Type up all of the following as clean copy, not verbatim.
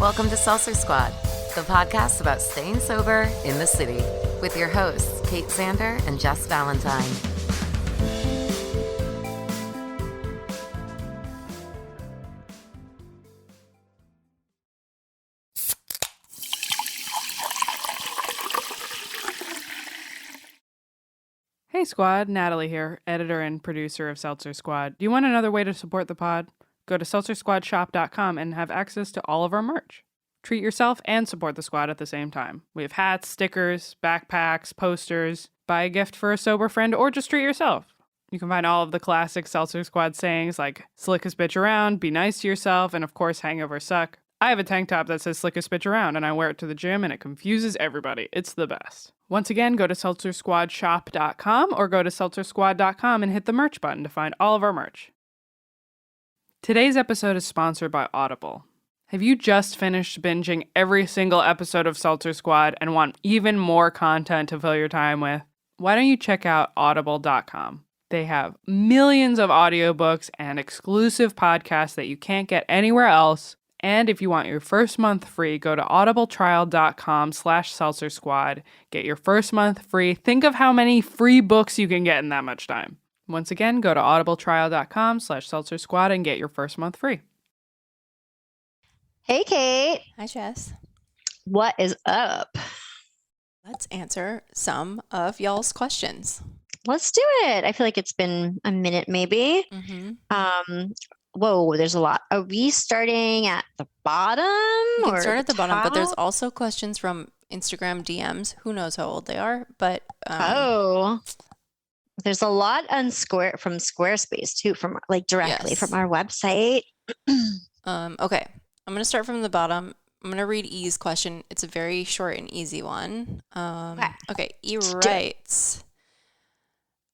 Welcome to Seltzer Squad, the podcast about staying sober in the city, with your hosts, Kate Sander and Jess Valentine. Hey Squad, Natalie here, editor and producer of Seltzer Squad. Do you want another way to support the pod? Go to seltzersquadshop.com and have access to all of our merch. Treat yourself and support the squad at the same time. We have hats, stickers, backpacks, posters. Buy a gift for a sober friend or just treat yourself. You can find all of the classic Seltzer Squad sayings like slickest bitch around, be nice to yourself, and of course hangovers suck. I have a tank top that says slickest bitch around and I wear it to the gym and it confuses everybody. It's the best. Once again, go to seltzersquadshop.com or go to seltzersquad.com and hit the merch button to find all of our merch. Today's episode is sponsored by Audible. Have you just finished binging every single episode of Seltzer Squad and want even more content to fill your time with? Why don't you check out audible.com? They have millions of audiobooks and exclusive podcasts that you can't get anywhere else. And if you want your first month free, go to audibletrial.com/Seltzer Squad. Get your first month free. Think of how many free books you can get in that much time. Once again, go to audibletrial.com/Seltzer Squad and get your first month free. Hey, Kate. Hi, Jess. What is up? Let's answer some of y'all's questions. Let's do it. I feel like it's been a minute, maybe. Mm-hmm. Whoa, there's a lot. Are we starting at the bottom? We can or start at the bottom, but there's top? also questions from Instagram DMs. Who knows how old they are? But There's a lot on from Squarespace too, from like directly Yes. from our website. Okay. I'm going to start from the bottom. I'm going to read E's question. It's a very short and easy one. Okay. E writes,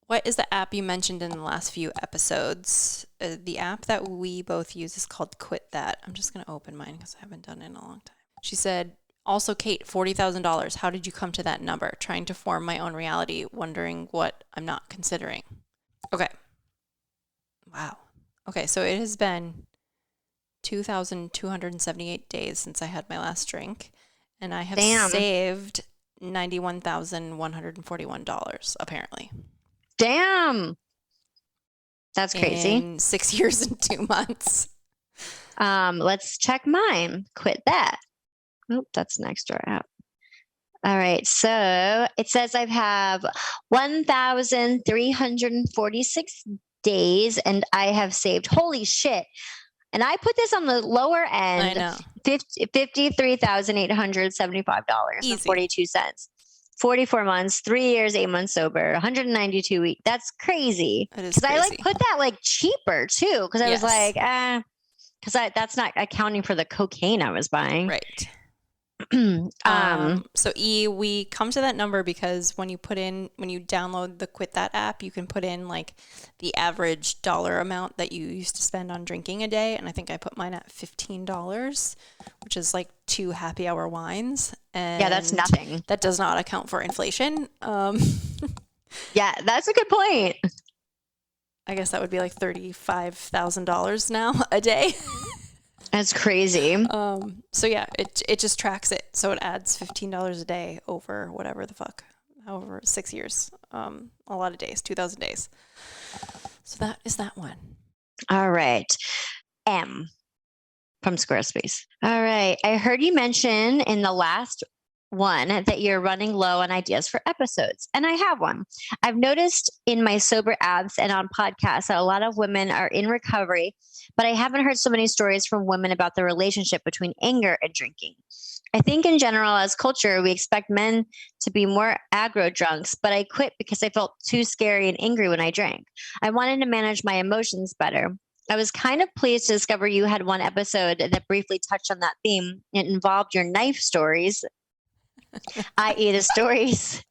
what is the app you mentioned in the last few episodes? The app that we both use is called Quit That. I'm just going to open mine because I haven't done it in a long time. She said, also, Kate, $40,000. How did you come to that number? Trying to form my own reality, wondering what I'm not considering. Okay. Wow. Okay, so it has been 2,278 days since I had my last drink, and I have saved $91,141, apparently. Damn. That's crazy. In 6 years and 2 months. Let's check mine. Quit That. Oh, that's an extra app. All right. So it says I have 1,346 days and I have saved, holy shit. And I put this on the lower end, I know. $53,875.42. 44 months, 3 years, 8 months sober, 192 weeks. That's crazy. It is Because I crazy. put that like cheaper ttoo. Because I was Yes. like, because that's not accounting for the cocaine I was buying. Right. So E, we come to that number because when you download the Quit That app, you can put in like the average dollar amount that you used to spend on drinking a day. And I think I put mine at $15, which is like 2 happy hour wines. And yeah, that's nothing. that does not account for inflation. Yeah, that's a good point. I guess that would be like $35,000 now a day. That's crazy. So yeah, it just tracks it. So it adds $15 a day over whatever the fuck, however 6 years. A lot of days, 2,000 days. So that is that one. All right. M from Squarespace. All right. I heard you mention in the last one that you're running low on ideas for episodes, and I have one. I've noticed in my sober apps and on podcasts that a lot of women are in recovery, but I haven't heard so many stories from women about the relationship between anger and drinking. I think in general, as culture, we expect men to be more aggro drunks, but I quit because I felt too scary and angry when I drank. I wanted to manage my emotions better. I was kind of pleased to discover you had one episode that briefly touched on that theme. It involved your knife stories, i.e. the stories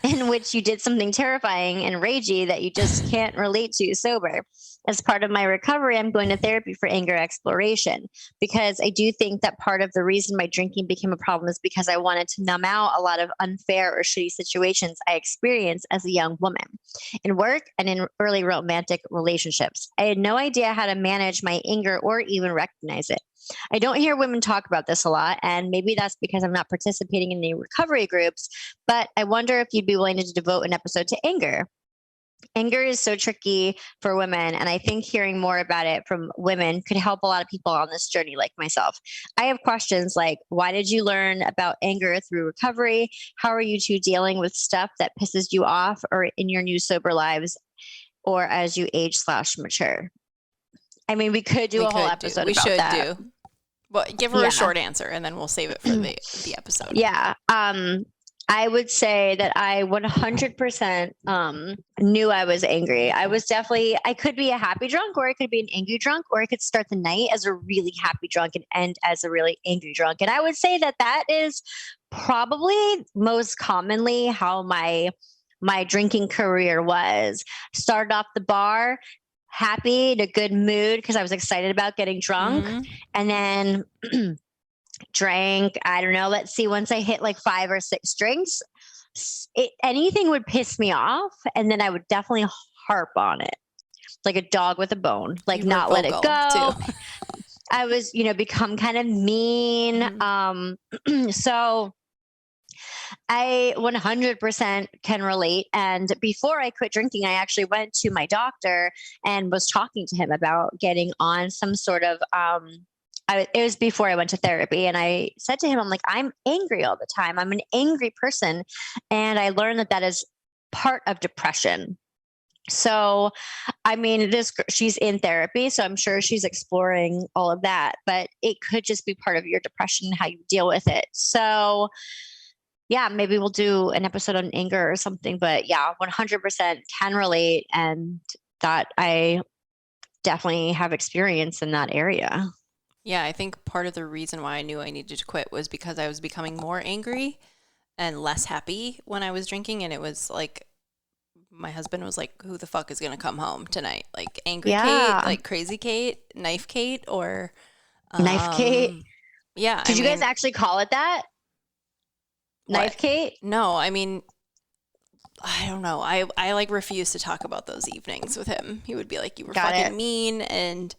in which you did something terrifying and ragey that you just can't relate to sober. As part of my recovery, I'm going to therapy for anger exploration because I do think that part of the reason my drinking became a problem is because I wanted to numb out a lot of unfair or shitty situations I experienced as a young woman in work and in early romantic relationships. I had no idea how to manage my anger or even recognize it. I don't hear women talk about this a lot, and maybe that's because I'm not participating in any recovery groups, but I wonder if you'd be willing to devote an episode to anger. Anger is so tricky for women, and I think hearing more about it from women could help a lot of people on this journey like myself. I have questions like, why did you learn about anger through recovery? How are you two dealing with stuff that pisses you off or in your new sober lives or as you age/mature? I mean, we could do a whole episode about that. Well, give her a short answer and then we'll save it for the episode. Yeah. I would say that I 100% knew I was angry. I could be a happy drunk, or I could be an angry drunk, or I could start the night as a really happy drunk and end as a really angry drunk. And I would say that that is probably most commonly how my drinking career was. Started off the bar, happy, in a good mood because I was excited about getting drunk. Mm-hmm. And then drank, I don't know, let's see, once I hit like 5 or 6 drinks, anything would piss me off. And then I would definitely harp on it like a dog with a bone, like not let it go. I was, become kind of mean. Mm-hmm. So I 100% can relate. And before I quit drinking, I actually went to my doctor and was talking to him about getting on some sort of, it was before I went to therapy, and I said to him, I'm like, I'm angry all the time. I'm an angry person. And I learned that is part of depression. So, I mean, she's in therapy, so I'm sure she's exploring all of that, but it could just be part of your depression, how you deal with it. So yeah, maybe we'll do an episode on anger or something, but yeah, 100% can relate, and that I definitely have experience in that area. Yeah, I think part of the reason why I knew I needed to quit was because I was becoming more angry and less happy when I was drinking. And it was like, my husband was like, who the fuck is going to come home tonight? Like angry Kate, like crazy Kate, knife Kate, or... Knife Kate? Yeah. Did you guys actually call it that? Knife Kate? No, I mean, I don't know. I like refuse to talk about those evenings with him. He would be like, you were fucking mean. And...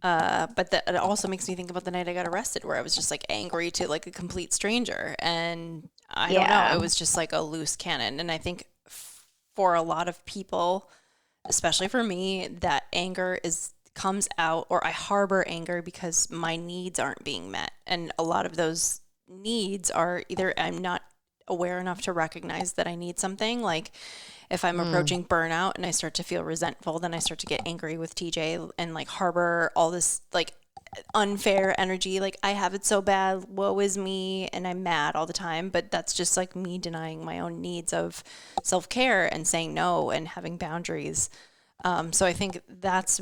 but it also makes me think about the night I got arrested, where I was just like angry to like a complete stranger, and I don't know, it was just like a loose cannon. And I think for a lot of people, especially for me, that anger comes out, or I harbor anger because my needs aren't being met, and a lot of those needs are either I'm not aware enough to recognize that I need something, like if I'm approaching burnout and I start to feel resentful, then I start to get angry with TJ and like harbor all this like unfair energy. Like, I have it so bad, woe is me, and I'm mad all the time. But that's just like me denying my own needs of self-care and saying no and having boundaries. So I think that's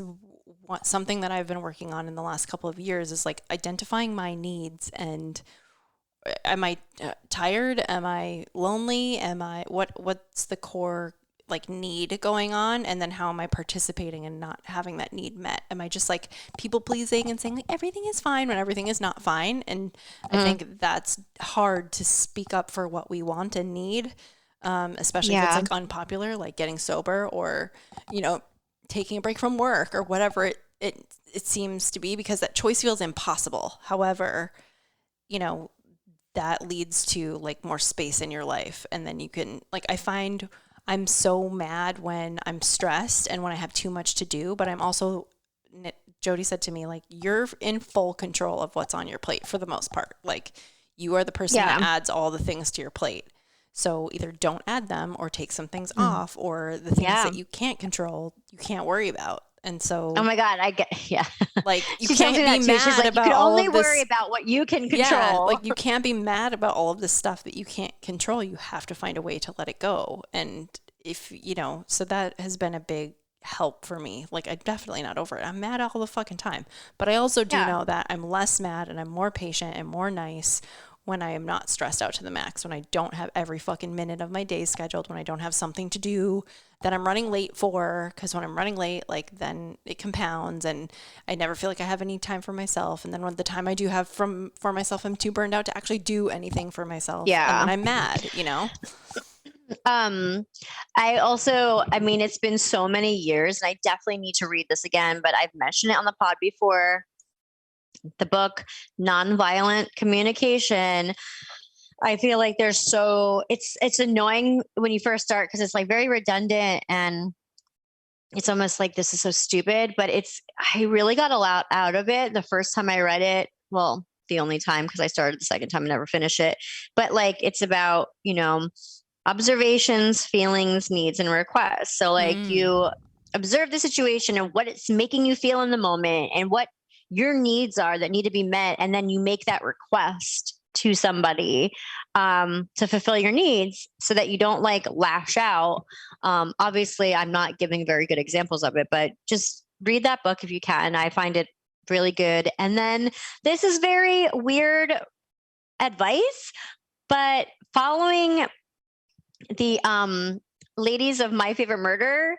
something that I've been working on in the last couple of years, is like identifying my needs. And am I tired? Am I lonely? What's the core like need going on? And then how am I participating in not having that need met? Am I just like people pleasing and saying like everything is fine when everything is not fine? And I think that's hard to speak up for what we want and need, especially if it's like unpopular, like getting sober, or, taking a break from work, or whatever it seems to be, because that choice feels impossible. However, that leads to like more space in your life. And then you can, like, I find I'm so mad when I'm stressed and when I have too much to do, but I'm also, Jody said to me, like, you're in full control of what's on your plate for the most part. Like, you are the person that adds all the things to your plate. So either don't add them or take some things off, or the things that you can't control, you can't worry about. And so, oh my God, like, you can't be mad about you can all only of this. worry about what you can control. Yeah, like, you can't be mad about all of this stuff that you can't control. You have to find a way to let it go. And if, so that has been a big help for me. Like, I'm definitely not over it. I'm mad all the fucking time. But I also do know that I'm less mad and I'm more patient and more nice when I am not stressed out to the max, when I don't have every fucking minute of my day scheduled, when I don't have something to do that I'm running late for, because when I'm running late, like, then it compounds and I never feel like I have any time for myself. And then when the time I do have for myself, I'm too burned out to actually do anything for myself. Yeah. And then I'm mad, I mean, it's been so many years, and I definitely need to read this again, but I've mentioned it on the pod before. the book Nonviolent Communication. I feel like it's annoying when you first start because it's like very redundant and it's almost like this is so stupid, but I really got a lot out of it the first time I read it. Well, the only time because I started the second time and never finished it. But like it's about, observations, feelings, needs, and requests. So like you observe the situation and what it's making you feel in the moment and what your needs are that need to be met. And then you make that request to somebody to fulfill your needs so that you don't like lash out. Obviously, I'm not giving very good examples of it, but just read that book if you can. I find it really good. And then this is very weird advice, but following the ladies of My Favorite Murder,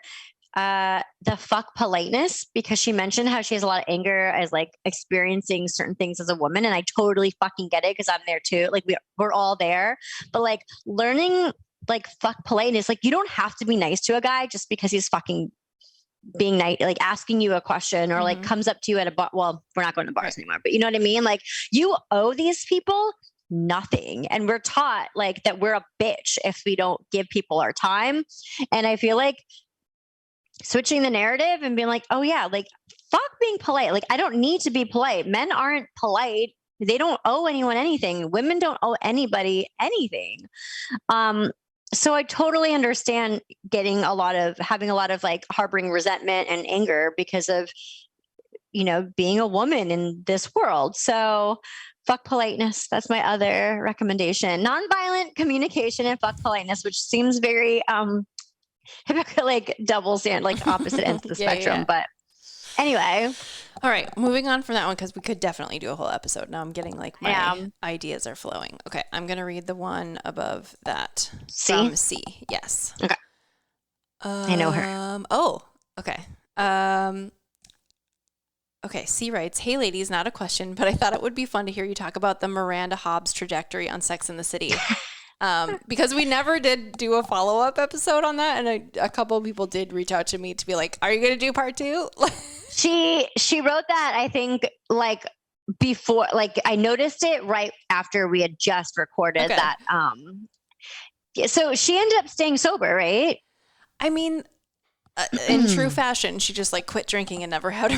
the fuck politeness, because she mentioned how she has a lot of anger as like experiencing certain things as a woman. And I totally fucking get it because I'm there too. Like we're all there, but like learning like fuck politeness, like you don't have to be nice to a guy just because he's fucking being nice, like asking you a question or like comes up to you at a bar. Well, we're not going to bars anymore, but you know what I mean? Like you owe these people nothing. And we're taught like that we're a bitch if we don't give people our time. And I feel like switching the narrative and being like, oh yeah, like fuck being polite. Like I don't need to be polite. Men aren't polite. They don't owe anyone anything. Women don't owe anybody anything. So I totally understand having a lot of like harboring resentment and anger because of, being a woman in this world. So fuck politeness. That's my other recommendation. Nonviolent communication and fuck politeness, which seems very, like double stand, like opposite ends of the spectrum. Yeah. But anyway. All right. Moving on from that one, because we could definitely do a whole episode. Now I'm getting like my ideas are flowing. Okay. I'm going to read the one above that. From C. Yes. Okay. I know her. Oh, okay. Okay. C writes, hey ladies, not a question, but I thought it would be fun to hear you talk about the Miranda Hobbs trajectory on Sex and the City. Because we never did do a follow-up episode on that. And a couple of people did reach out to me to be like, are you going to do part 2? She wrote that, I think, like before, like I noticed it right after we had just recorded that. So she ended up staying sober, right? I mean, in true fashion, she just like quit drinking and never had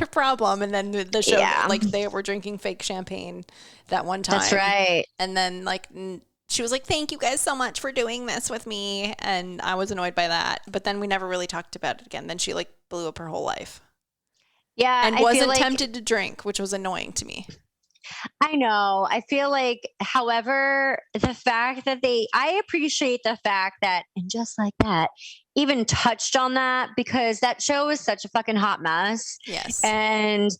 a problem. And then the show, like they were drinking fake champagne that one time. That's right. And then like she was like, thank you guys so much for doing this with me. And I was annoyed by that. But then we never really talked about it again. Then she like blew up her whole life. Yeah. And wasn't tempted to drink, which was annoying to me. I know. I feel like, however, the fact that I appreciate the fact that, and just like that, even touched on that because that show was such a fucking hot mess. Yes. And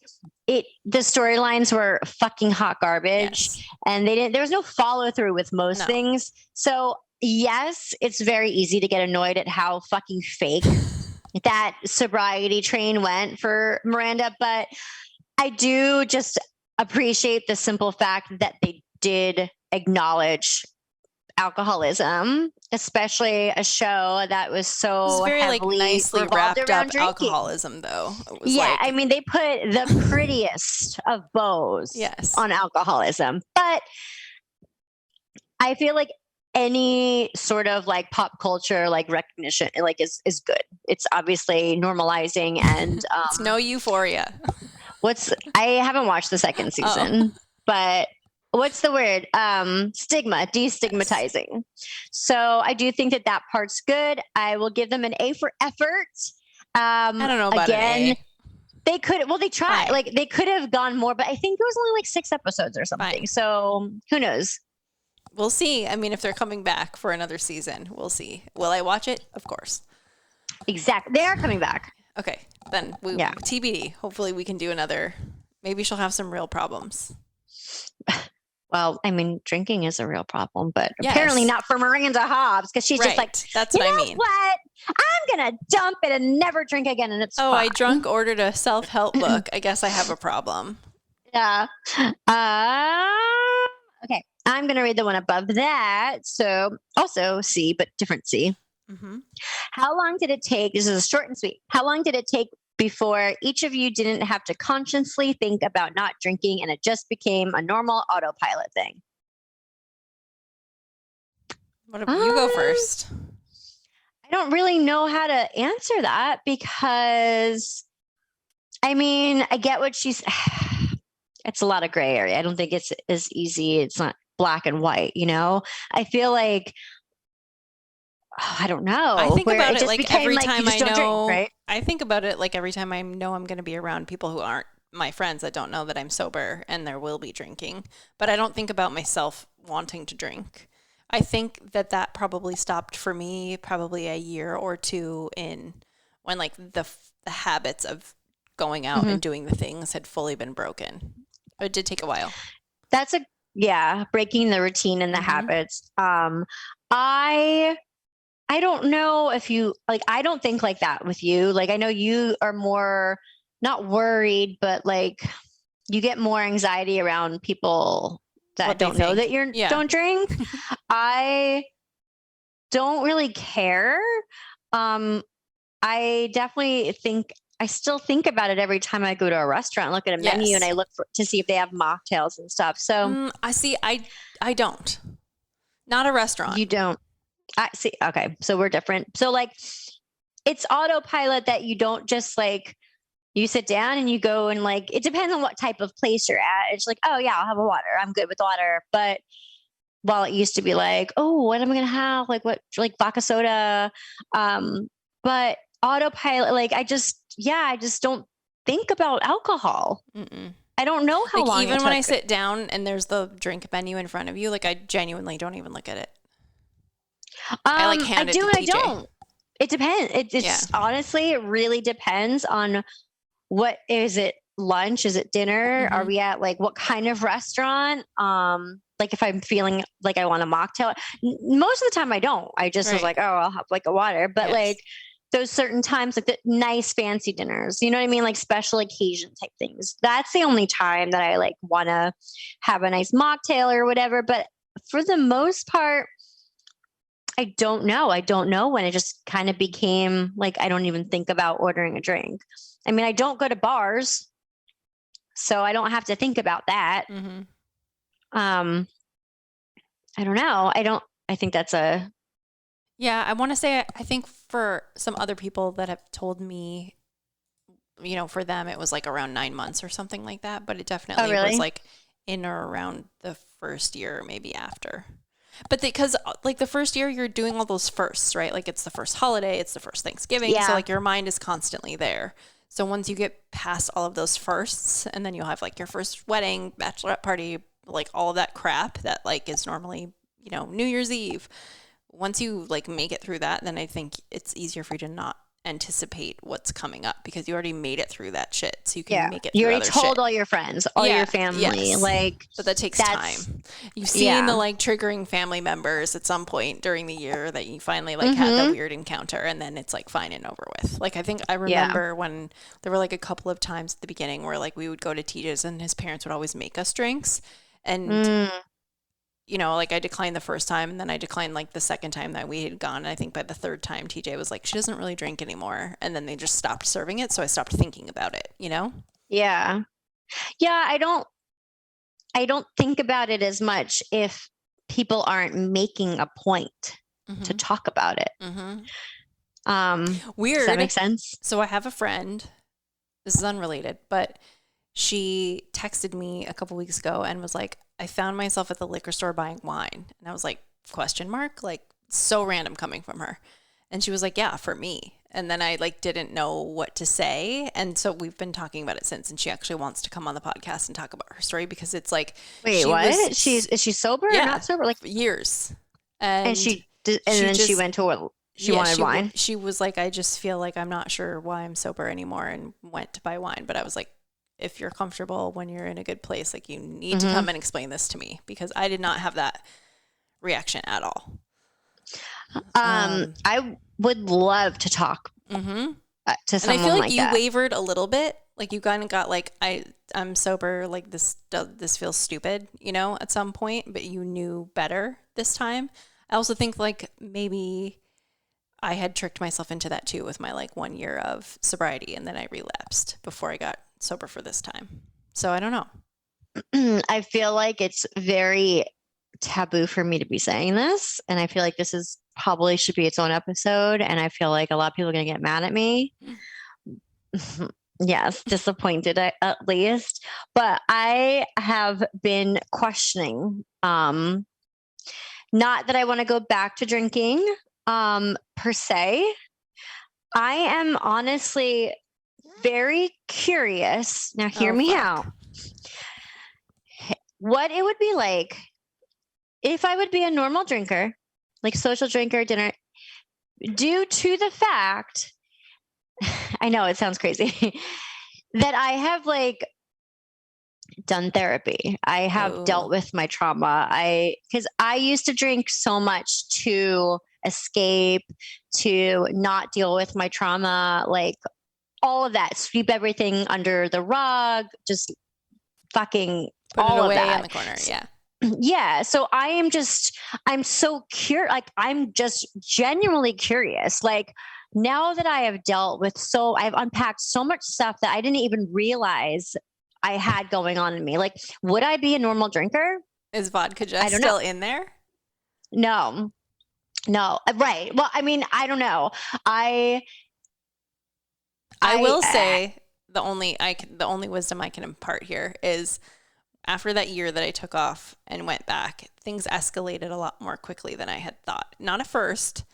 the storylines were fucking hot garbage. Yes. And there was no follow through with most things. So yes, it's very easy to get annoyed at how fucking fake that sobriety train went for Miranda. But I do just appreciate the simple fact that they did acknowledge alcoholism, especially a show that was so it was very heavily like nicely wrapped up drinking. Alcoholism, though. It was I mean, they put the prettiest of bows on alcoholism, but I feel like any sort of like pop culture like recognition like is good. It's obviously normalizing and it's no Euphoria. I haven't watched the second season, but what's the word? Destigmatizing. Yes. So I do think that part's good. I will give them an A for effort. I don't know about an A. They tried. Fine. Like they could have gone more, but I think it was only like 6 episodes or something. Fine. So who knows? We'll see. I mean, if they're coming back for another season, we'll see. Will I watch it? Of course. Exactly. They are coming back. Okay. Then TBD. Hopefully we can do another. Maybe she'll have some real problems. Well, I mean, drinking is a real problem, but apparently not for Miranda Hobbs because she's just like, that's what I mean. What? I'm going to dump it and never drink again. And it's fine. I drunk ordered a self-help book. I guess I have a problem. Yeah. Okay. I'm going to read the one above that. So also C, but different C. Mm-hmm. How long did it take? This is a short and sweet. How long did it take before each of you didn't have to consciously think about not drinking and it just became a normal autopilot thing? What if you go first? I don't really know how to answer that because, I mean, I get what she's. It's a lot of gray area. I don't think it's as easy. It's not black and white, you know? I feel like, I don't know. I think about it just like became every like, time you just I don't drink, know. right? I think about it like every time I know I'm going to be around people who aren't my friends that don't know that I'm sober and there will be drinking. But I don't think about myself wanting to drink. I think that probably stopped for me probably a year or two in when like the habits of going out and doing the things had fully been broken. It did take a while. That's breaking the routine and the habits. I don't know if you like, I don't think like that with you. Like, I know you are more not worried, but like you get more anxiety around people that don't know that you don't drink. I don't really care. I definitely think I still think about it every time I go to a restaurant, look at a menu and I look to see if they have mocktails and stuff. So I see. I don't. Not a restaurant. You don't. I see. Okay. So we're different. So like it's autopilot that you don't just like, you sit down and you go and like, it depends on what type of place you're at. It's like, oh yeah, I'll have a water. I'm good with water. But while it used to be like, oh, what am I going to have? Like what, like vodka soda. But autopilot, like I just don't think about alcohol. Mm-mm. I don't know how long even when I sit down and there's the drink menu in front of you, like I genuinely don't even look at it. I like hand it to TJ. I don't. It depends. It's honestly, it really depends on what is it, lunch? Is it dinner? Are we at like what kind of restaurant? Like if I'm feeling like I want a mocktail, most of the time I don't. I just was like, oh, I'll have like a water. But like those certain times, like the nice fancy dinners, you know what I mean? Like special occasion type things. That's the only time that I like want to have a nice mocktail or whatever. But for the most part, I don't know. I don't know when it just kind of became like, I don't even think about ordering a drink. I mean, I don't go to bars, so I don't have to think about that. I don't know. I think that's a. Yeah, I want to say, I think for some other people that have told me, you know, for them, it was like around 9 months or something like that. But it definitely was like in or around the first year, maybe after. But because like the first year you're doing all those firsts, right? Like it's the first holiday, it's the first Thanksgiving. So like your mind is constantly there. So once you get past all of those firsts and then you'll have like your first wedding, bachelorette party, like all of that crap that like is normally, you know, New Year's Eve. Once you like make it through that, then I think it's easier for you to not anticipate what's coming up because you already made it through that shit, so you can make it through. You already told all your friends, all your family, like. But that takes time. You've seen the like triggering family members at some point during the year that you finally like had the weird encounter, and then it's like fine and over with. Like I think I remember when there were like a couple of times at the beginning where like we would go to TJ's and his parents would always make us drinks, and you know, like I declined the first time and then I declined like the second time that we had gone. And I think by the third time, TJ was like, she doesn't really drink anymore. And then they just stopped serving it. So I stopped thinking about it, you know? Yeah. Yeah. I don't think about it as much if people aren't making a point to talk about it. Weird. Does that make sense? So I have a friend, this is unrelated, but she texted me a couple weeks ago and was like, I found myself at the liquor store buying wine. And I was like, question mark? Like so random coming from her. And she was like, yeah, for me. And then I like didn't know what to say. And so we've been talking about it since. And she actually wants to come on the podcast and talk about her story because it's like, wait, what? Is she sober or not sober? Like years. And she went to she wanted wine. She was like, I just feel like I'm not sure why I'm sober anymore, and went to buy wine. But I was like, if you're comfortable when you're in a good place, like you need to come and explain this to me because I did not have that reaction at all. I would love to talk to someone like that. And I feel like you wavered a little bit. Like you kind of got like, I'm sober. Like this feels stupid, you know, at some point, but you knew better this time. I also think like maybe I had tricked myself into that too with my like 1 year of sobriety, and then I relapsed before I got sober for this time. So I don't know. I feel like it's very taboo for me to be saying this, and I feel like this is probably should be its own episode, and I feel like a lot of people are going to get mad at me. Yes, disappointed at least, but I have been questioning, not that I want to go back to drinking, per se. I am honestly very curious. Now hear me out. What it would be like if I would be a normal drinker, like social drinker, dinner, due to the fact, I know it sounds crazy, that I have like done therapy. I have dealt with my trauma. Because I used to drink so much to escape, to not deal with my trauma, like all of that, sweep everything under the rug, just fucking put all it away of that in the corner. Yeah. Yeah. So I'm so curious. Like, I'm just genuinely curious. Like, now that I have I've unpacked so much stuff that I didn't even realize I had going on in me. Like, would I be a normal drinker? Is vodka just still in there? No. Right. Well, I mean, I don't know. I will say the only wisdom I can impart here is after that year that I took off and went back, things escalated a lot more quickly than I had thought. Not at first,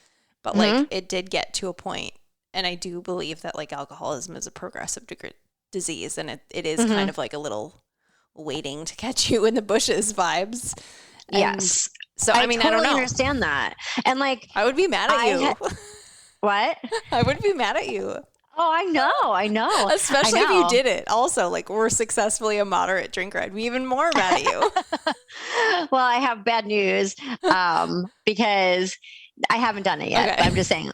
but like it did get to a point, and I do believe that like alcoholism is a progressive disease, and it is kind of like a little waiting to catch you in the bushes vibes. And yes. So I mean, totally I don't know. Understand that, and like I would be mad at you. What? I would be mad at you. Oh, I know. Especially if you did it. Also, like, we're successfully a moderate drinker. I'd be even more mad at you. Well, I have bad news because I haven't done it yet. Okay. But I'm just saying,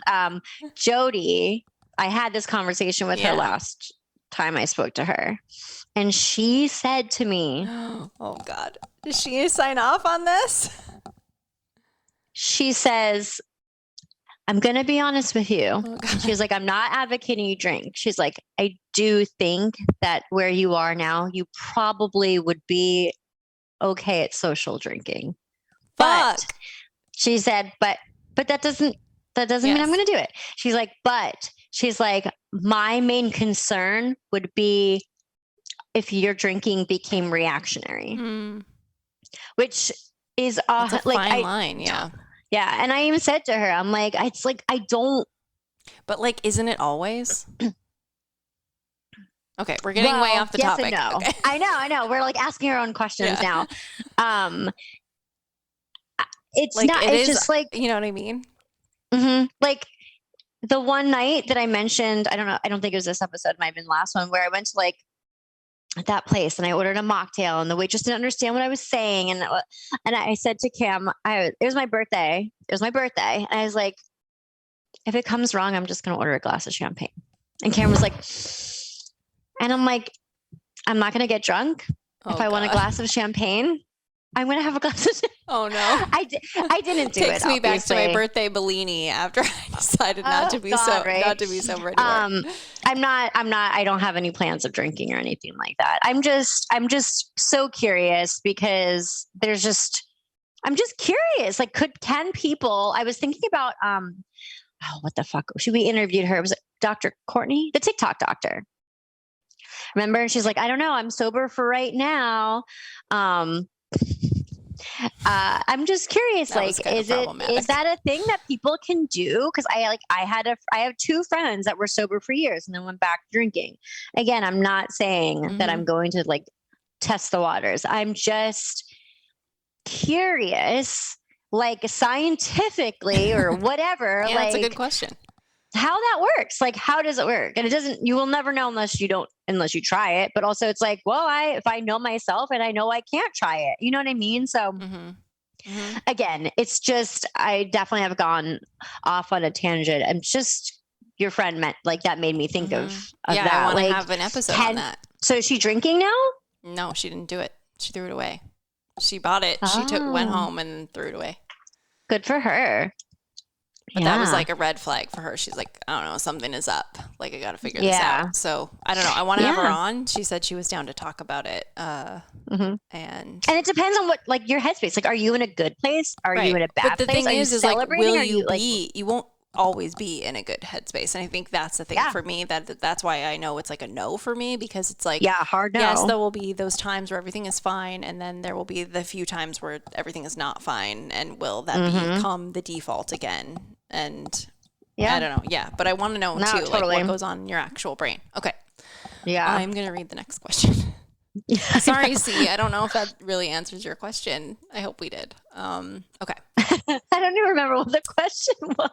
Jody, I had this conversation with her last time I spoke to her. And she said to me, oh, God. Does she sign off on this? She says, I'm going to be honest with you. Oh, she was like, I'm not advocating you drink. She's like, I do think that where you are now, you probably would be okay at social drinking. But she said, but that doesn't mean I'm going to do it. She's like, my main concern would be if your drinking became reactionary, which is That's a fine line. Yeah. Yeah. And I even said to her, I'm like, it's like, I don't. But like, isn't it always? Okay. We're getting way off the topic. And no. Okay. I know. We're like asking our own questions now. It's like, not, it's just like, you know what I mean? Like the one night that I mentioned, I don't know. I don't think it was this episode. It might have been the last one where I went to like that place and I ordered a mocktail and the waitress didn't understand what I was saying. And I said to Cam, it was my birthday. And I was like, if it comes wrong, I'm just going to order a glass of champagne. And Cam was like, and I'm like, I'm not going to get drunk. If I want a glass of champagne, I'm going to have a glass of champagne. Oh no. I didn't do it. Takes me back to my birthday Bellini after I decided not to be sober anymore. I don't have any plans of drinking or anything like that. I'm just so curious because I'm just curious. Like, can people, I was thinking about, what the fuck? We interviewed her. It was Dr. Courtney, the TikTok doctor. Remember? She's like, I don't know. I'm sober for right now. I'm just curious, is that a thing that people can do? Because I have two friends that were sober for years and then went back drinking. Again, I'm not saying that I'm going to like test the waters. I'm just curious, like scientifically or whatever. Yeah, that's a good question. How that works. Like, how does it work? And you will never know unless you try it. But also it's like, well, if I know myself and I know I can't try it, you know what I mean? So again, it's just, I definitely have gone off on a tangent. And just your friend that made me think of that. I want to have an episode on that. So is she drinking now? No, she didn't do it. She threw it away. She bought it. She went home and threw it away. Good for her. But that was like a red flag for her. She's like, I don't know, something is up. Like, I got to figure this out. So I don't know. I want to have her on. She said she was down to talk about it. And it depends on what, like, your headspace. Like, are you in a good place? Are you in a bad place? But the place? thing is like, will you like, be? You won't always be in a good headspace, and I think that's the thing for me. That's why I know it's like a no for me, because it's like, hard no. Yes, there will be those times where everything is fine, and then there will be the few times where everything is not fine, and will that become the default again? And I don't know. Yeah, but I want to know too, like, what goes on in your actual brain. Okay. Yeah, I'm gonna read the next question. Sorry, C. I don't know if that really answers your question. I hope we did. Okay. I don't even remember what the question was.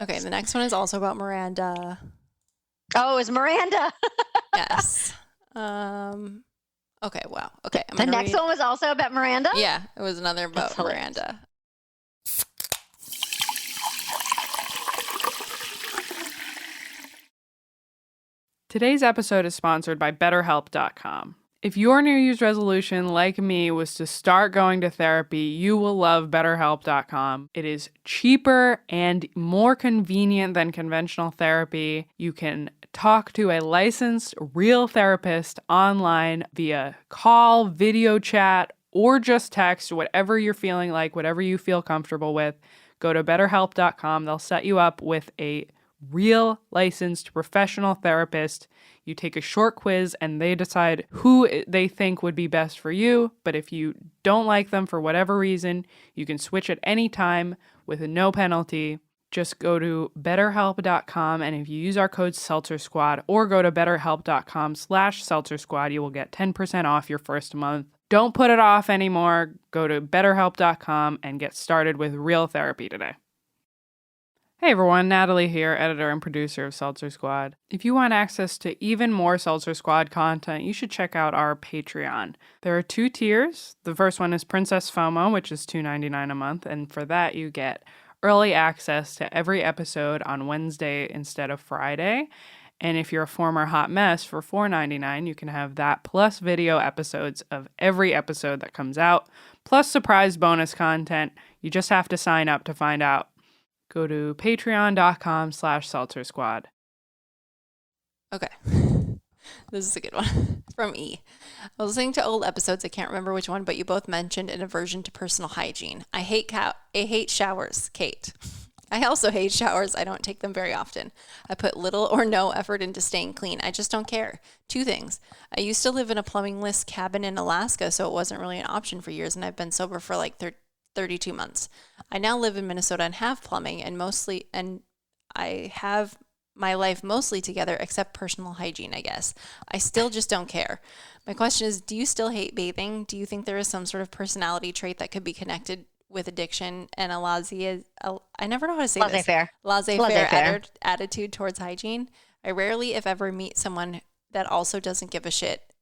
Okay, the next one is also about Miranda. Oh, it's Miranda. Yes. Okay, wow. Okay. The next one was also about Miranda? Yeah, it was another about Miranda. Today's episode is sponsored by BetterHelp.com. If your New Year's resolution, like me, was to start going to therapy, you will love BetterHelp.com. It is cheaper and more convenient than conventional therapy. You can talk to a licensed, real therapist online via call, video chat, or just text, whatever you're feeling like, whatever you feel comfortable with. Go to BetterHelp.com. They'll set you up with a real licensed professional therapist. You take a short quiz and they decide who they think would be best for you. But if you don't like them for whatever reason, you can switch at any time with no penalty. Just go to betterhelp.com, and if you use our code Seltzer Squad or go to betterhelp.com/Seltzer Squad, you will get 10% off your first month. Don't put it off anymore. Go to betterhelp.com and get started with real therapy today. Hey everyone, Natalie here, editor and producer of Seltzer Squad. If you want access to even more Seltzer Squad content, you should check out our Patreon. There are 2 tiers. The first one is Princess FOMO, which is $2.99 a month, and for that you get early access to every episode on Wednesday instead of Friday. And if you're a former hot mess, for $4.99, you can have that plus video episodes of every episode that comes out, plus surprise bonus content. You just have to sign up to find out. Go to patreon.com/Seltzer Squad. Okay. This is a good one. From E. I was listening to old episodes. I can't remember which one, but you both mentioned an aversion to personal hygiene. I hate showers, Kate. I also hate showers. I don't take them very often. I put little or no effort into staying clean. I just don't care. 2 things. I used to live in a plumbing-less cabin in Alaska, so it wasn't really an option for years, and I've been sober for like 32 months. I now live in Minnesota and have plumbing, and I have my life mostly together except personal hygiene, I guess. I still just don't care. My question is, do you still hate bathing? Do you think there is some sort of personality trait that could be connected with addiction and I never know how to say this. Laissez-faire attitude towards hygiene? I rarely, if ever, meet someone that also doesn't give a shit.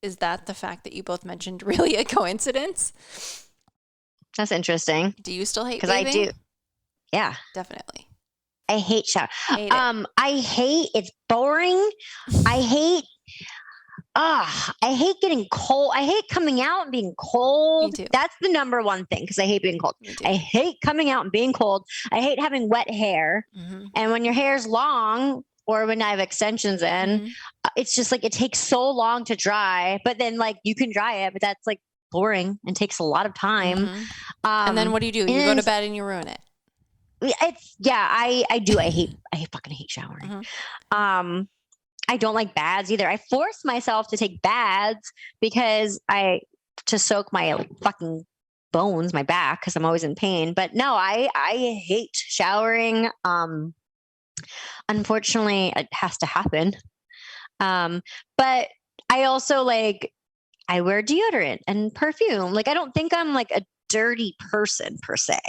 Is that the fact that you both mentioned really a coincidence? That's interesting. Do you still hate bathing? Because I do. Yeah. Definitely. I hate shower. I hate it's boring. I hate getting cold. I hate coming out and being cold. Me too. That's the number one thing, because I hate being cold. I hate coming out and being cold. I hate having wet hair. Mm-hmm. And when your hair's long, or when I have extensions in, it's just like, it takes so long to dry, but then like you can dry it, but that's like boring and takes a lot of time. Mm-hmm. And then what do? You go to bed and you ruin it. I do. I fucking hate showering. Mm-hmm. I don't like baths either. I force myself to take baths to soak my fucking bones, my back, because I'm always in pain. But no, I hate showering. Unfortunately, it has to happen. But I also I wear deodorant and perfume. I don't think I'm a dirty person per se.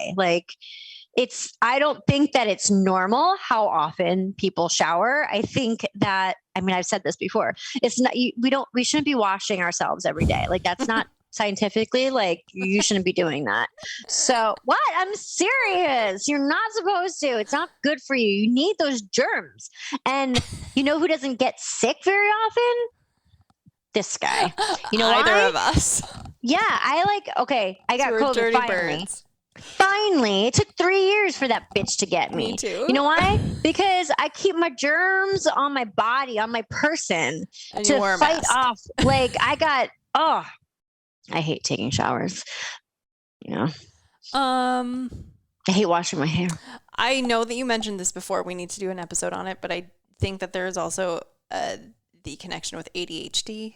I don't think that it's normal how often people shower. I think that, I've said this before. It's not, we shouldn't be washing ourselves every day. That's not scientifically, you shouldn't be doing that. So what? I'm serious. You're not supposed to. It's not good for you. You need those germs. And you know who doesn't get sick very often? This guy. You know Either why? of us. Yeah. I got COVID dirty finally. birds. Finally, it took 3 years for that bitch to get me. Me too. You know why? Because I keep my germs on my body, on my person And to you wore a fight mask. off. Like I hate taking showers. You know, I hate washing my hair. I know that you mentioned this before. We need to do an episode on it, but I think that there is also the connection with ADHD.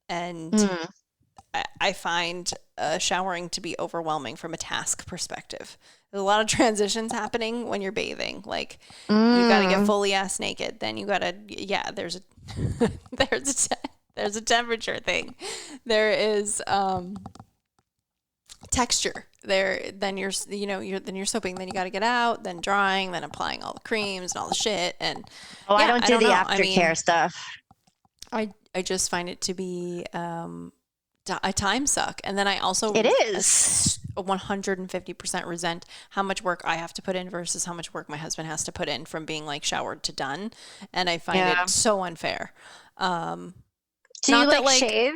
And I find showering to be overwhelming from a task perspective. There's a lot of transitions happening when you're bathing. Like you got to get fully ass naked. Then you got to, there's a, there's a temperature thing. There is texture there. Then you're soaping. Then you got to get out. Then drying. Then applying all the creams and all the shit. And I don't do the aftercare stuff. I just find it to be a time suck. And then I also it is 150% resent how much work I have to put in versus how much work my husband has to put in from being like showered to done. And I find it so unfair. Do you shave?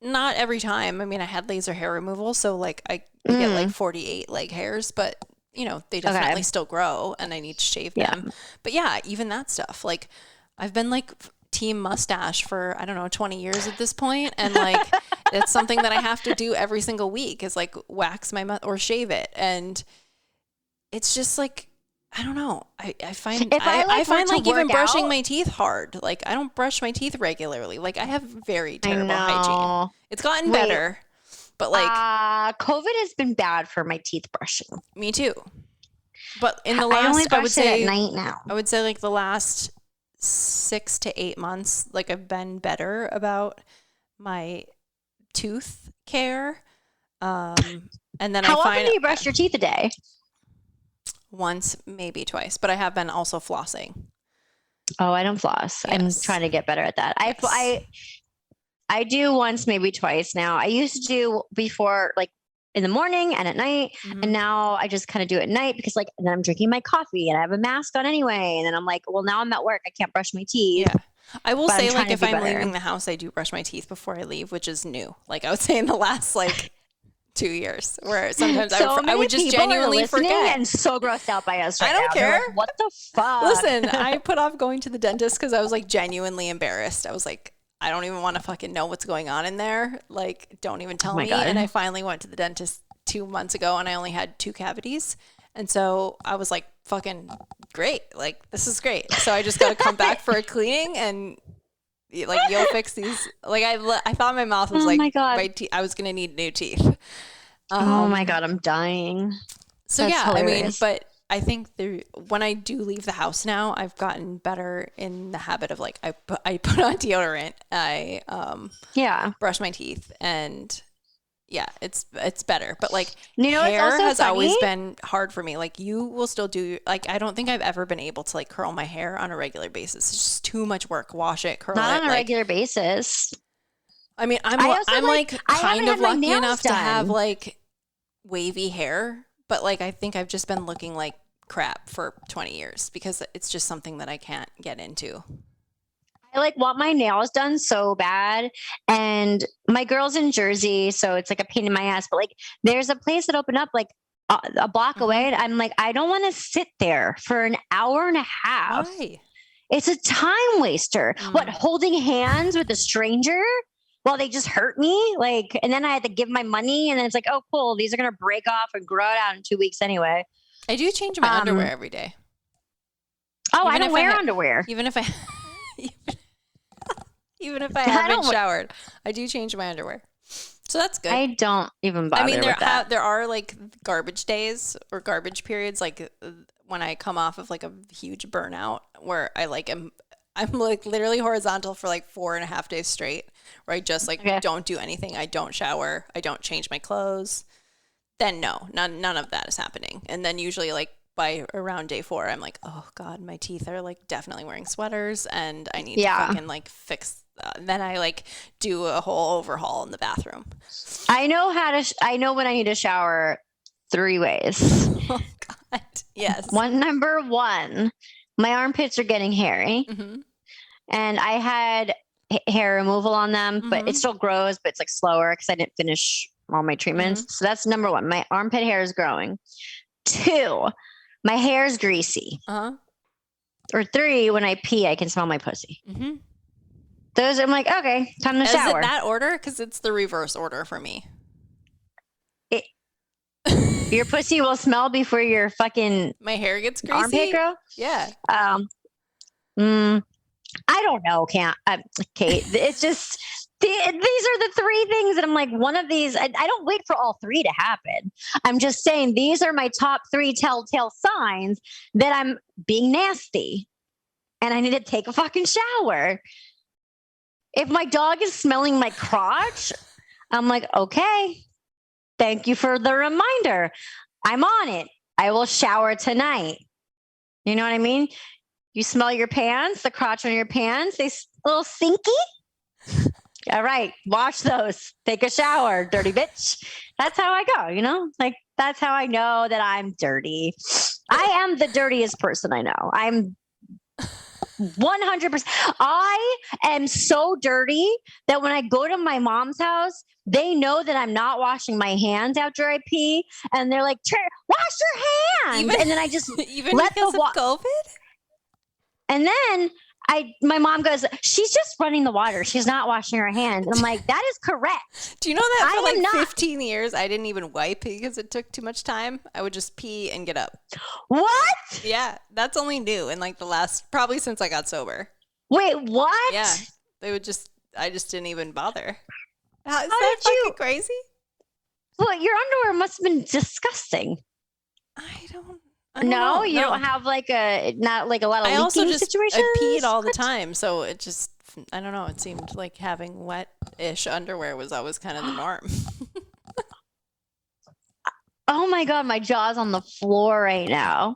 Not every time. I mean, I had laser hair removal, so like I get like 48 leg hairs, but they definitely still grow and I need to shave them. But yeah, even that stuff. Like I've been like team mustache for, I don't know, 20 years at this point. And like, it's something that I have to do every single week is like wax my or shave it. And it's just like, I don't know. I find like even brushing my teeth hard. Like I don't brush my teeth regularly. Like I have very terrible hygiene. It's gotten better, but like COVID has been bad for my teeth brushing. Me too. But in the last, I would say at night now. I would say like the last 6 to 8 months, like I've been better about my tooth care. And then how often do you brush your teeth a day? Once, maybe twice, but I have been also flossing. Oh, I don't floss. Yes. I'm trying to get better at that. Yes. I do once, maybe twice now. I used to do before, like in the morning and at night. And now I just kind of do it at night because like, and then I'm drinking my coffee and I have a mask on anyway. And then I'm like, well, now I'm at work. I can't brush my teeth. Yeah. I will say like if I'm leaving the house, I do brush my teeth before I leave, which is new. Like I would say in the last like 2 years where sometimes I would just genuinely forget. And so grossed out by us right I don't now. care. Like, what the fuck? Listen, I put off going to the dentist because I was like genuinely embarrassed. I was like, I don't even want to fucking know what's going on in there. Like, don't even tell me. God. And I finally went to the dentist 2 months ago and I only had 2 cavities. And so I was like, fucking great. Like, this is great. So I just got to come back for a cleaning and like, you'll fix these. Like, I thought my mouth was my God. I was going to need new teeth. Oh my God, I'm dying. So that's hilarious. I mean, but I think when I do leave the house now, I've gotten better in the habit of like, I put on deodorant. I brush my teeth and it's better. But like hair has always been hard for me. Like you will still do, like, I don't think I've ever been able to like curl my hair on a regular basis. It's just too much work. Wash it, curl it. Not on a regular basis. I mean, I'm like kind of lucky enough to have like wavy hair, but like I think I've just been looking like crap for 20 years because it's just something that I can't get into. I like want my nails done so bad, and my girl's in Jersey, so it's like a pain in my ass. But like, there's a place that opened up like a block away, and I'm like, I don't want to sit there for an hour and a half. Why? It's a time waster. What, holding hands with a stranger? Well, they just hurt me. Like, and then I had to give my money and then it's like, oh, cool. These are going to break off and grow out in 2 weeks anyway. I do change my underwear every day. Oh, even I don't wear underwear. Even if I haven't showered, I do change my underwear. So that's good. I don't even bother with that. There are like garbage days or garbage periods, like when I come off of like a huge burnout where I'm like literally horizontal for like 4.5 days straight, where I just like don't do anything. I don't shower. I don't change my clothes. Then no, none of that is happening. And then usually like by around day 4, I'm like, oh God, my teeth are like definitely wearing sweaters and I need to fucking like fix. Then I like do a whole overhaul in the bathroom. I know I know when I need to shower 3 ways. Oh God. Yes. Number 1, my armpits are getting hairy. And I had hair removal on them, but it still grows, but it's like slower because I didn't finish all my treatments. So that's number 1. My armpit hair is growing. 2, my hair is greasy. Or 3, when I pee, I can smell my pussy. Those, I'm like, okay, time to shower. Is it that order? Because it's the reverse order for me. Your pussy will smell before your fucking my hair gets greasy. Armpit grow? Yeah. I don't know, Kate. It's just these are the 3 things that I'm like, one of these. I don't wait for all 3 to happen. I'm just saying these are my top 3 telltale signs that I'm being nasty, and I need to take a fucking shower. If my dog is smelling my crotch, I'm like, okay, thank you for the reminder. I'm on it. I will shower tonight. You know what I mean? You smell your pants, the crotch on your pants, they a little stinky. All right, wash those. Take a shower, dirty bitch. That's how I go, you know? Like, that's how I know that I'm dirty. I am the dirtiest person I know. I'm 100%. I am so dirty that when I go to my mom's house, they know that I'm not washing my hands after I pee. And they're like, wash your hands. And then I just even let because of COVID? And then my mom goes, she's just running the water. She's not washing her hands. And I'm like, that is correct. Do you know that for like 15 years, I didn't even wipe because it took too much time? I would just pee and get up. What? Yeah, that's only new in like the last, probably since I got sober. Wait, what? Yeah, I just didn't even bother. How is that fucking crazy? Well, your underwear must have been disgusting. I don't You know. don't have like not like a lot of leaking also just, situations? I peed all the time, so it just, I don't know, it seemed like having wet-ish underwear was always kind of the norm. Oh my God, my jaw's on the floor right now.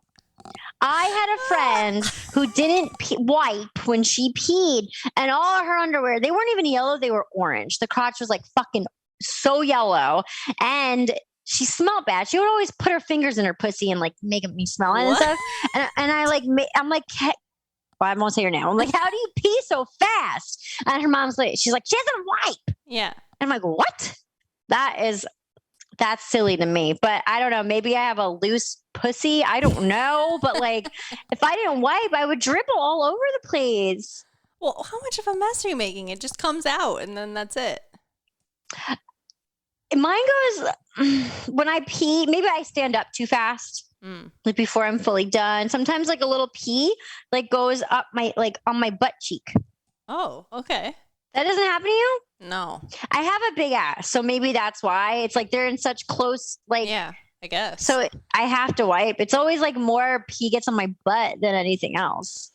I had a friend who didn't wipe when she peed, and all her underwear, they weren't even yellow, they were orange. The crotch was like fucking so yellow, and she smelled bad. She would always put her fingers in her pussy and like make me smell it and stuff. And I like, I'm like, well, I won't say her name. I'm like, how do you pee so fast? And her mom's like, she's like, she doesn't wipe. Yeah. And I'm like, what? That's silly to me. But I don't know. Maybe I have a loose pussy. I don't know. But like, if I didn't wipe, I would dribble all over the place. Well, how much of a mess are you making? It just comes out and then that's it. Mine goes when I pee, maybe I stand up too fast. Like before I'm fully done. Sometimes like a little pee like goes up my like on my butt cheek. Oh, okay. That doesn't happen to you? No. I have a big ass, so maybe that's why. It's like they're in such close like yeah, I guess. So I have to wipe. It's always like more pee gets on my butt than anything else.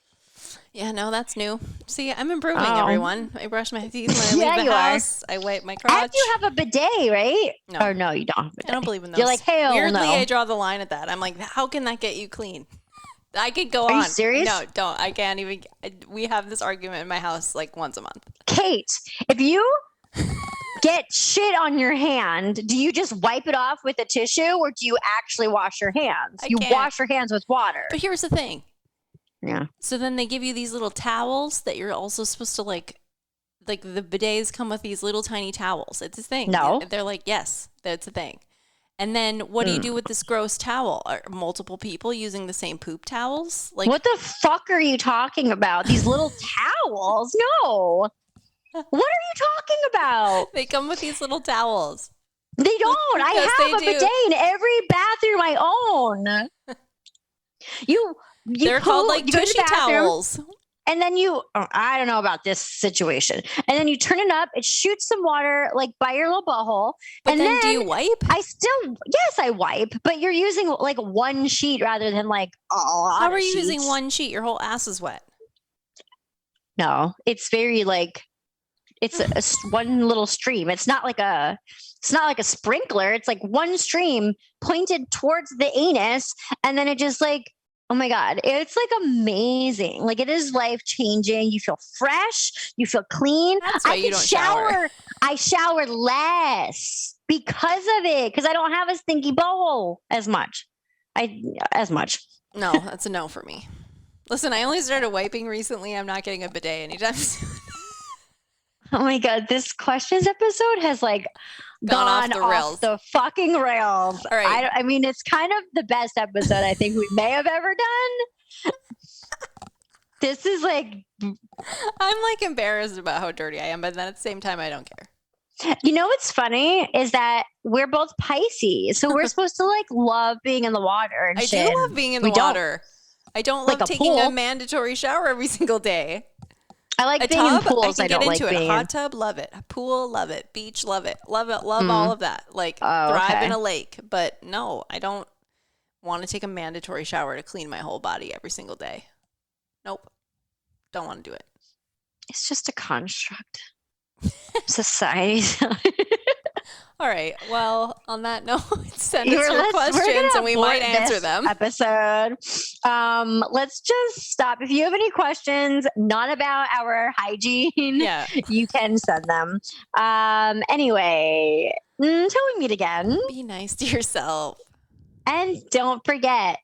Yeah, no, that's new. See, I'm improving, everyone. I brush my teeth when I leave the house. I wipe my crotch. And you have a bidet, right? No. Or no, you don't have a bidet. I don't believe in those. You're like, hell Weirdly, no. I draw the line at that. I'm like, how can that get you clean? I could go on. Are you serious? No, don't. I can't even. We have this argument in my house like once a month. Kate, if you get shit on your hand, do you just wipe it off with a tissue or do you actually wash your hands? You wash your hands with water. But here's the thing. Yeah. So then they give you these little towels that you're also supposed to like the bidets come with these little tiny towels. It's a thing. No. They're like, yes, that's a thing. And then what do you do with this gross towel? Are multiple people using the same poop towels? Like, what the fuck are you talking about? These little towels? No. What are you talking about? They come with these little towels. They don't. Yes, I have a they do. bidet in every bathroom I own. They're called like tushy towels. And then I don't know about this situation. And then you turn it up, it shoots some water like by your little butthole. But and then do you wipe? Yes, I wipe, but you're using like one sheet rather than like a lot How of are you sheets. using one sheet? Your whole ass is wet. No, it's very like, it's one little stream. It's not like a sprinkler. It's like one stream pointed towards the anus. And then it just like, oh my God, it's like amazing. Like it is life changing. You feel fresh. You feel clean. That's why I you can don't shower. I shower less because of it. Because I don't have a stinky bowl as much. No, that's a no for me. Listen, I only started wiping recently. I'm not getting a bidet anytime soon. Oh my God, this questions episode has like Gone off the rails. the fucking rails. All right. I mean, it's kind of the best episode I think we may have ever done. This is like, I'm like embarrassed about how dirty I am, but then at the same time, I don't care. you know what's funny is that we're both Pisces, so we're supposed to like love being in the water and I shit. do love being in the We don't. water. I don't Like love a taking a pool. mandatory shower every single day. I like A being tub, in pools. I I can don't get like into being it. Hot tub, love it. A pool, love it. Beach, love it. Love all of that. Like Oh, thrive okay. in a lake. But no, I don't want to take a mandatory shower to clean my whole body every single day. Nope. Don't want to do it. It's just a construct. Society. All right. Well, on that note, send We're us your gonna questions and we might abort answer this them. Episode. Let's just stop. If you have any questions, not about our hygiene, Yeah. you can send them. Anyway, until we meet again, Be nice to yourself. and don't forget,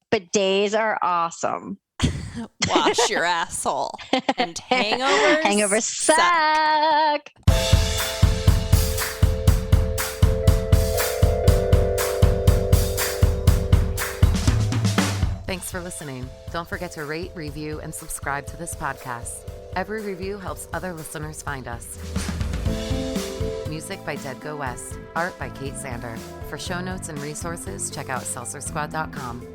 but days are awesome. Wash your asshole. And hangovers. Hangovers suck. Thanks for listening. Don't forget to rate, review, and subscribe to this podcast. Every review helps other listeners find us. Music by Dead Go West. Art by Kate Sander. For show notes and resources, check out seltzersquad.com.